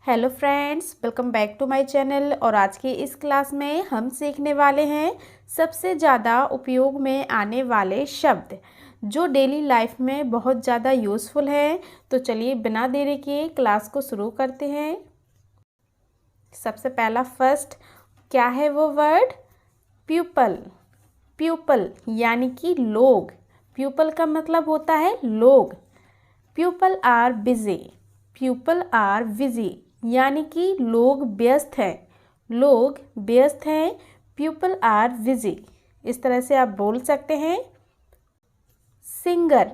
Hello friends, welcome back to my channel. और आज की इस क्लास में हम सीखने वाले हैं सबसे ज़्यादा उपयोग में आने वाले शब्द जो डेली लाइफ में बहुत ज़्यादा यूज़फुल है। तो चलिए बिना देरी के क्लास को शुरू करते हैं। सबसे पहला फर्स्ट क्या है वो वर्ड? प्यूपल। प्यूपल यानी कि लोग। प्यूपल का मतलब होता है लोग। People are busy. People are busy यानी कि लोग व्यस्त हैं। लोग व्यस्त हैं। People are busy. इस तरह से आप बोल सकते हैं। सिंगर।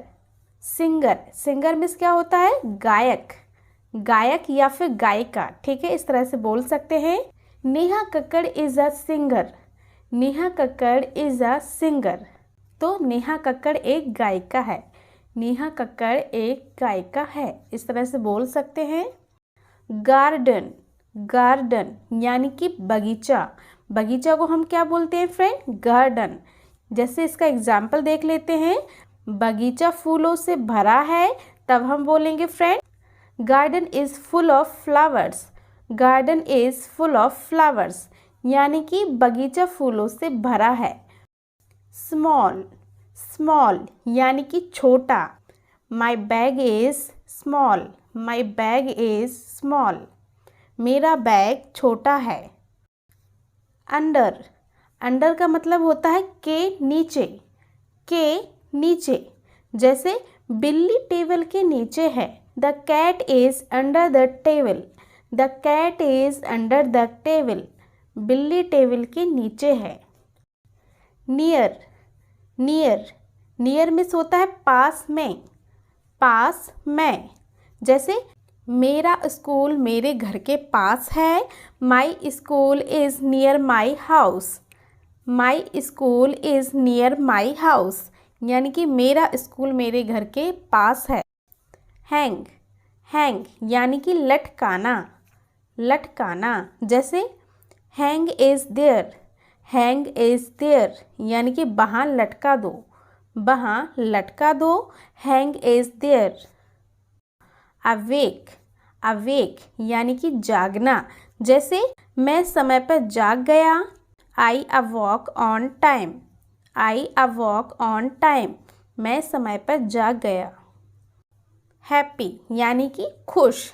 सिंगर सिंगर मीन्स क्या होता है? गायक। गायक या फिर गायिका, ठीक है, इस तरह से बोल सकते हैं। Neha Kakkar is a singer. Neha Kakkar is a singer. तो नेहा कक्कड़ एक गायिका है। नेहा कक्कड़ एक गायिका है, इस तरह से बोल सकते हैं। गार्डन। गार्डन यानी कि बगीचा। बगीचा को हम क्या बोलते हैं फ्रेंड? गार्डन। जैसे इसका एग्जाम्पल देख लेते हैं। बगीचा फूलों से भरा है, तब हम बोलेंगे friend garden is full of flowers. Garden is full of flowers यानी कि बगीचा फूलों से भरा है। स्मॉल। स्मॉल यानी कि छोटा। My bag is small. My bag is small. मेरा बैग छोटा है। अंडर। अंडर का मतलब होता है के नीचे। के नीचे। जैसे बिल्ली टेबल के नीचे है। The cat is under the table. The cat is under the table. बिल्ली टेबल के नीचे है। नियर। नियर। नियर मीन्स होता है पास में। पास में। जैसे मेरा स्कूल मेरे घर के पास है। My school is near my house. My school is near my house यानी कि मेरा स्कूल मेरे घर के पास है। हैंग। हैंग यानी कि लटकाना। लटकाना। जैसे hang is there. Hang is there यानी कि वहाँ लटका दो। वहाँ लटका दो। Hang is there. Awake. Awake यानी कि जागना। जैसे मैं समय पर जाग गया। I awoke on time. I awoke on time मैं समय पर जाग गया। हैप्पी यानी कि खुश।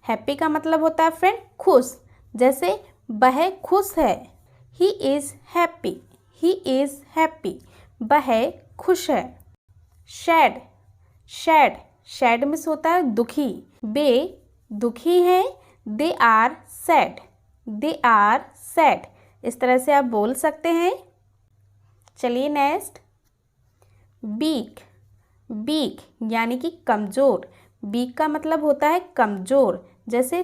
हैप्पी का मतलब होता है फ्रेंड खुश। जैसे वह खुश है। He is happy. He is happy वह खुश है। सैड। सैड। सैड मीन्स होता है दुखी। वे दुखी हैं। They are sad. They are sad इस तरह से आप बोल सकते हैं। चलिए नेक्स्ट। वीक। वीक यानी कि कमज़ोर। वीक का मतलब होता है कमज़ोर। जैसे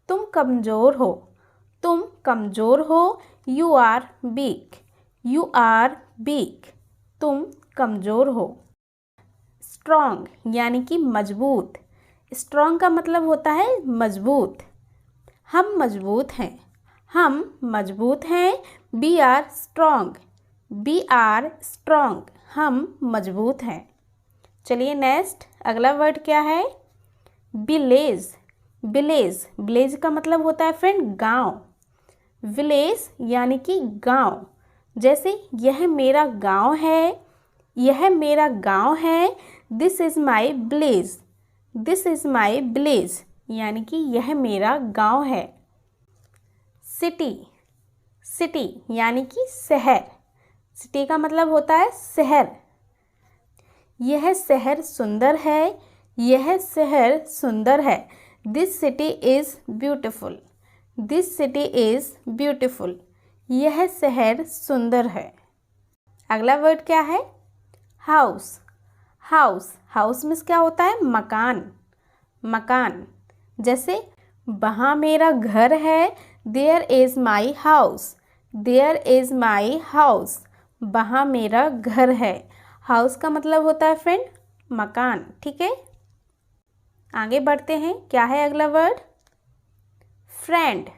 तुम कमज़ोर हो। तुम कमज़ोर हो। You are weak. You are weak तुम कमज़ोर हो। स्ट्रॉन्ग यानी कि मजबूत। स्ट्रॉन्ग का मतलब होता है मजबूत। हम मजबूत हैं। हम मजबूत हैं। We are strong. We are strong हम मजबूत हैं। चलिए नेक्स्ट अगला वर्ड क्या है? विलेज। विलेज। विलेज का मतलब होता है फ्रेंड गांव। विलेज यानी कि गांव। जैसे यह मेरा गांव है। यह मेरा गांव है। This is my village. This is my village यानी कि यह मेरा गांव है। सिटी। सिटी यानी कि शहर। सिटी का मतलब होता है शहर। यह शहर सुंदर है। यह शहर सुंदर है। This city is beautiful. This city is beautiful यह शहर सुंदर है। अगला वर्ड क्या है? हाउस। हाउस। हाउस मीन्स क्या होता है? मकान। मकान। जैसे वहाँ मेरा घर है। There is my house. There is my house वहाँ मेरा घर है। हाउस का मतलब होता है फ्रेंड मकान, ठीक है। आगे बढ़ते हैं। क्या है अगला वर्ड? फ्रेंड।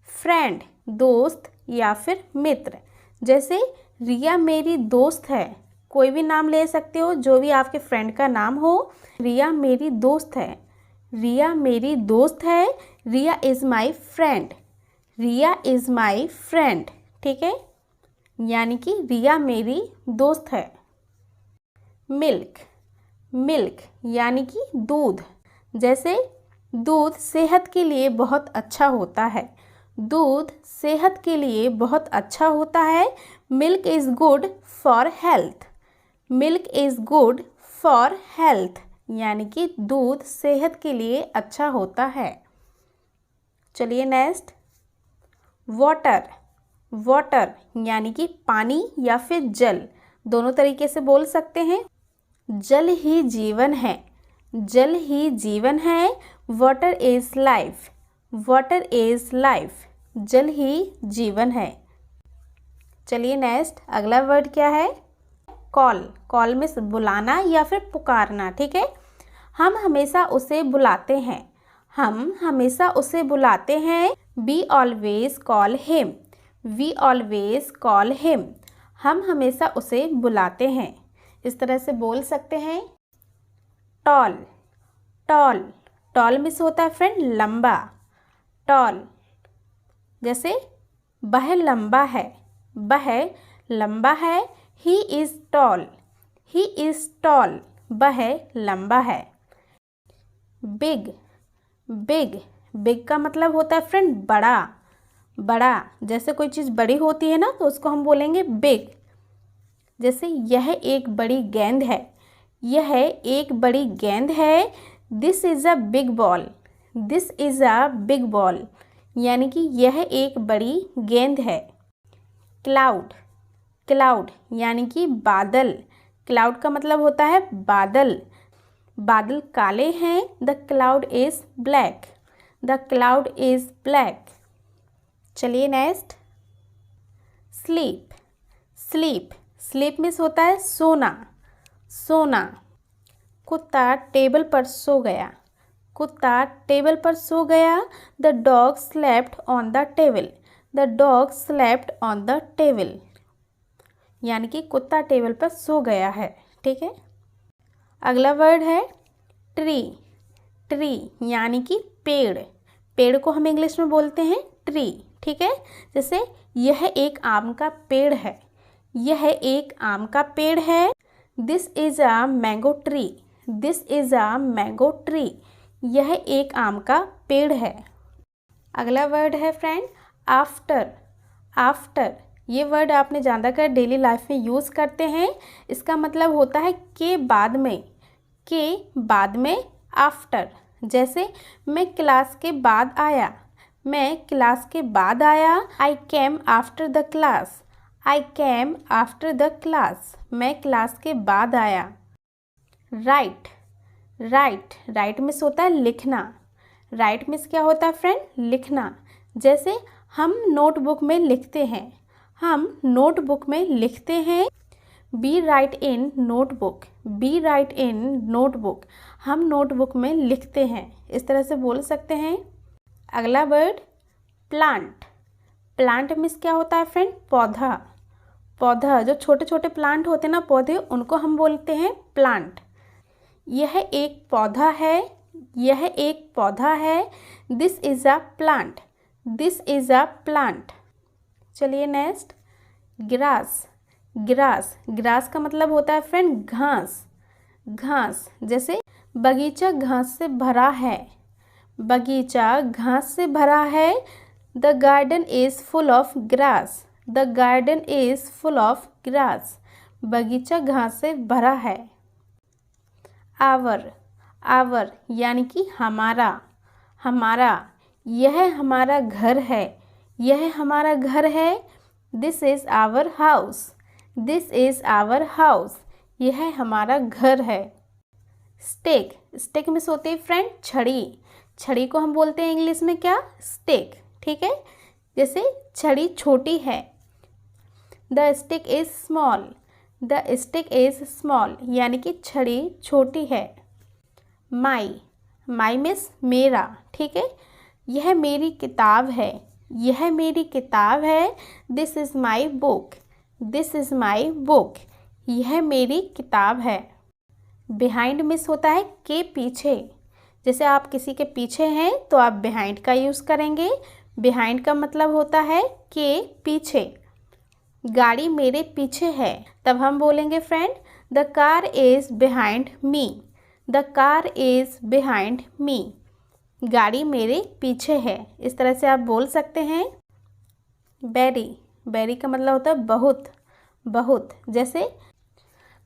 फ्रेंड दोस्त या फिर मित्र। जैसे रिया मेरी दोस्त है। कोई भी नाम ले सकते हो जो भी आपके फ्रेंड का नाम हो। रिया मेरी दोस्त है। रिया मेरी दोस्त है, Riya is my friend, Riya is my friend, ठीक है, यानी कि रिया मेरी दोस्त है। मिल्क, मिल्क यानी कि दूध, जैसे दूध सेहत के लिए बहुत अच्छा होता है, दूध सेहत के लिए बहुत अच्छा होता है। Milk is good for health, milk is good for health, यानी कि दूध सेहत के लिए अच्छा होता है। चलिए नेक्स्ट, वाटर, वाटर यानी कि पानी या फिर जल, दोनों तरीके से बोल सकते हैं। जल ही जीवन है, जल ही जीवन है, water is life, water is life, जल ही जीवन है। चलिए नेक्स्ट, अगला वर्ड क्या है? कॉल, कॉल में बुलाना या फिर पुकारना, ठीक है। हम हमेशा उसे बुलाते हैं, हम हमेशा उसे बुलाते हैं। We always call him, we always call him, हम हमेशा उसे बुलाते हैं। इस तरह से बोल सकते हैं। टॉल, टॉल, टॉल में से होता है फ्रेंड लंबा, टॉल, जैसे वह लंबा है, वह लंबा है। He is tall, he is tall, वह लंबा है। बिग, बिग, बिग का मतलब होता है फ्रेंड बड़ा, बड़ा, जैसे कोई चीज़ बड़ी होती है ना तो उसको हम बोलेंगे बिग। जैसे यह एक बड़ी गेंद है, यह एक बड़ी गेंद है। This is a big ball, this is a big ball, यानी कि यह एक बड़ी गेंद है। क्लाउड, क्लाउड यानी कि बादल, क्लाउड का मतलब होता है बादल, बादल काले हैं। The cloud is black, the cloud is black. चलिए next, sleep, sleep, sleep means होता है सोना, सोना। कुत्ता टेबल पर सो गया, कुत्ता टेबल पर सो गया। The dog slept on the table, the dog slept on the table, यानी कि कुत्ता टेबल पर सो गया है, ठीक है। अगला वर्ड है ट्री, ट्री यानी कि पेड़, पेड़ को हम इंग्लिश में बोलते हैं ट्री, ठीक है। जैसे यह एक आम का पेड़ है, यह एक आम का पेड़ है। This is a mango tree, this is a mango tree, यह एक आम का पेड़ है। अगला वर्ड है फ्रेंड आफ्टर, आफ्टर, ये वर्ड आपने ज़्यादातर डेली लाइफ में यूज़ करते हैं। इसका मतलब होता है के बाद में, के बाद में, आफ्टर। जैसे मैं क्लास के बाद आया, मैं क्लास के बाद आया। I came after the class, I came after the class, मैं क्लास के बाद आया। राइट, राइट, राइट मीन्स होता है लिखना, राइट मीन्स क्या होता है फ्रेंड? लिखना। जैसे हम नोटबुक में लिखते हैं, हम नोटबुक में लिखते हैं। We write in notebook, we write in notebook, हम नोटबुक में लिखते हैं। इस तरह से बोल सकते हैं। अगला वर्ड प्लांट, प्लांट मीन्स क्या होता है फ्रेंड? पौधा, पौधा, जो छोटे छोटे प्लांट होते हैं ना पौधे, उनको हम बोलते हैं प्लांट। यह एक पौधा है, यह एक पौधा है। This is a plant, this is a plant. चलिए नेक्स्ट, ग्रास, ग्रास, ग्रास का मतलब होता है फ्रेंड घास, घास। जैसे बगीचा घास से भरा है, बगीचा घास से भरा है। The garden is full of grass, the garden is full of grass, बगीचा घास से भरा है। आवर, आवर यानी कि हमारा, हमारा, यह हमारा घर है, यह हमारा घर है। This is our house, this is our house, यह हमारा घर है। स्टिक, स्टिक में होती है फ्रेंड छड़ी, छड़ी को हम बोलते हैं इंग्लिश में क्या? स्टिक, ठीक है। जैसे छड़ी छोटी है, the stick is small, the stick is small, यानी कि छड़ी छोटी है। माई, माई मीन्स मेरा, ठीक है। यह मेरी किताब है, यह मेरी किताब है। This is my book, this is my book, यह मेरी किताब है। बिहाइंड मीन्स होता है के पीछे, जैसे आप किसी के पीछे हैं तो आप बिहाइंड का यूज़ करेंगे। बिहाइंड का मतलब होता है कि पीछे। गाड़ी मेरे पीछे है, तब हम बोलेंगे friend the car is behind me. The car is behind me. गाड़ी मेरे पीछे है, इस तरह से आप बोल सकते हैं। वेरी, वेरी का मतलब होता है बहुत, बहुत। जैसे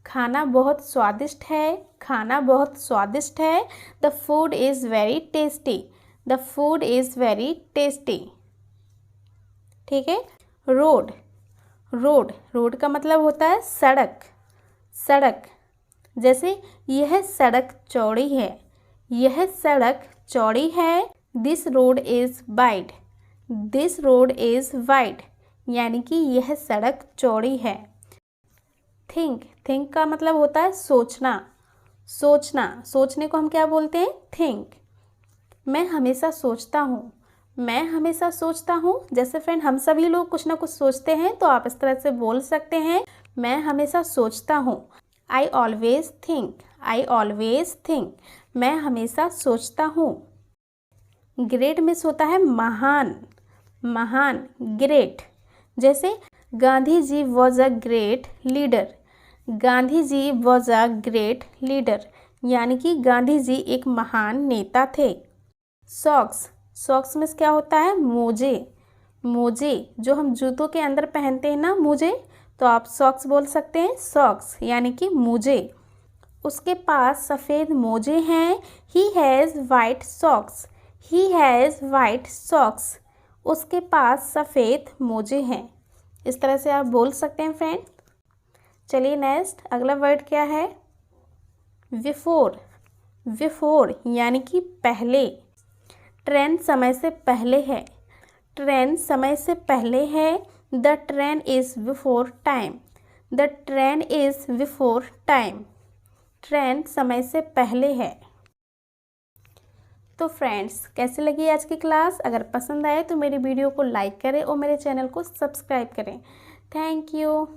खाना बहुत स्वादिष्ट है, खाना बहुत स्वादिष्ट है। The food is very tasty. The food is very tasty. ठीक है। रोड, रोड, रोड का मतलब होता है सड़क, सड़क। जैसे यह सड़क चौड़ी है, यह सड़क चौड़ी है। This road is wide. This road is wide, यानी कि यह सड़क चौड़ी है। थिंक, थिंक का मतलब होता है सोचना, सोचना। सोचने को हम क्या बोलते हैं? थिंक। मैं हमेशा सोचता हूँ, मैं हमेशा सोचता हूँ। जैसे फ्रेंड हम सभी लोग कुछ ना कुछ सोचते हैं, तो आप इस तरह से बोल सकते हैं, मैं हमेशा सोचता हूँ। I always think, I always think. मैं हमेशा सोचता हूँ। ग्रेट मिस होता है महान, महान, ग्रेट। जैसे Gandhi ji was a great leader. Gandhi ji was a great leader, यानी कि गांधी जी एक महान नेता थे। सॉक्स, सॉक्स में क्या होता है? मोजे, मोजे जो हम जूतों के अंदर पहनते हैं ना, मोजे, तो आप सॉक्स बोल सकते हैं, सॉक्स यानी कि मोजे। उसके पास सफ़ेद मोजे हैं। He has white socks. He has white socks. उसके पास सफ़ेद मोजे हैं। इस तरह से आप बोल सकते हैं फ्रेंड। चलिए नेक्स्ट, अगला वर्ड क्या है? बिफोर, बिफोर यानी कि पहले। ट्रेन समय से पहले है। ट्रेन समय से पहले है। The train is before time. The train is before time. Train समय से पहले है। तो फ्रेंड्स, कैसी लगी आज की क्लास? अगर पसंद आए तो मेरी वीडियो को लाइक करें और मेरे चैनल को सब्सक्राइब करें। Thank you.